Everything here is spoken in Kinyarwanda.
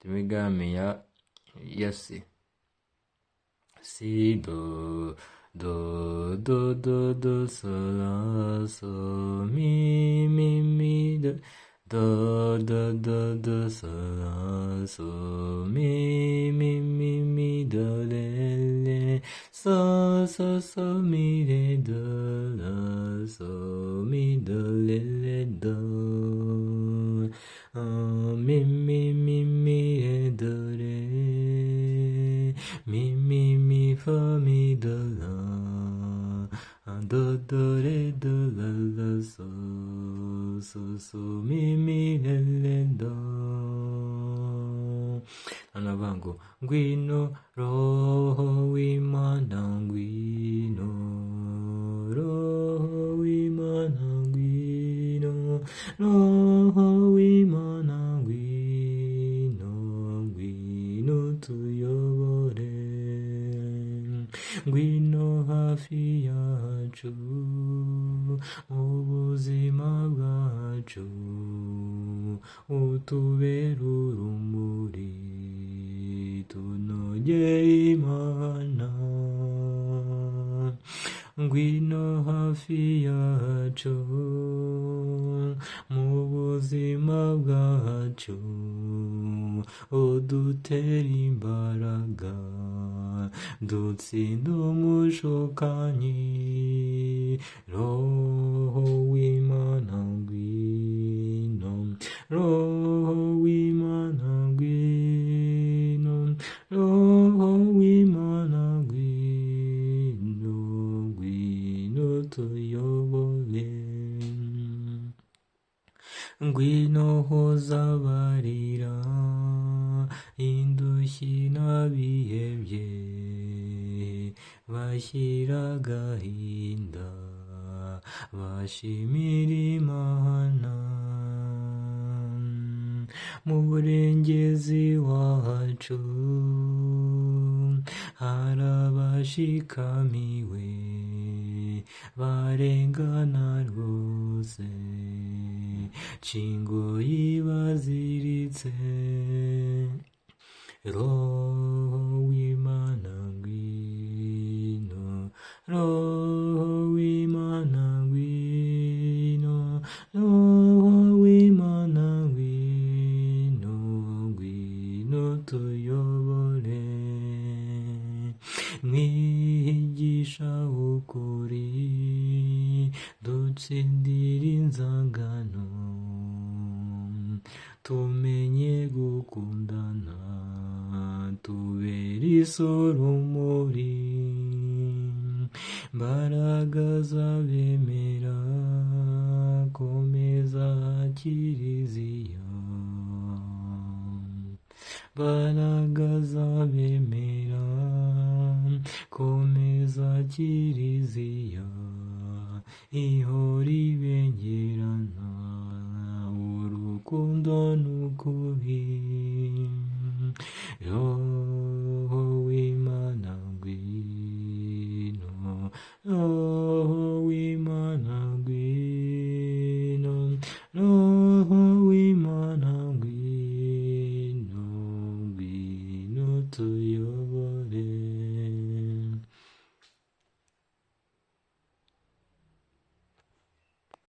Temigami ya si. Si do do so la so mi do do so la so mi do le so mi re do la so mi do le do mi re do re mi fa mi do la re do la so mi re do. Anavango ngwino roho w'Imana ngwino roho w'Imana ngwino roho w'Imana ngwino tuyobore ngwino hafi yacu ubuzima bwacu utubere urumuri tunogeye Imana ngwino hafi yacu mu buzima bwacu udutera imbaraga dutsinda umushukanyi roho w'Imana ngwino roho w'Imana ngwino roho w'Imana ngwino tuyobore ngwino hoza abarira indushyi n'abihebye bashyira agahinda bashimira Imana mu burengezi wacu hari abashikamiwe barengana rwose cingo yibaziritse roho w'Imana ngwino roho w'Imana ngwino roho w'Imana ngwino tuyobore mwigisha ukuri dutsindira inzangano tumenye gukundana tubere isoromori mbaraga z'abemera komeza kiriziya mbaraga z'abemera komeza kiriziya ihora ibengerana urukundo n'ukuri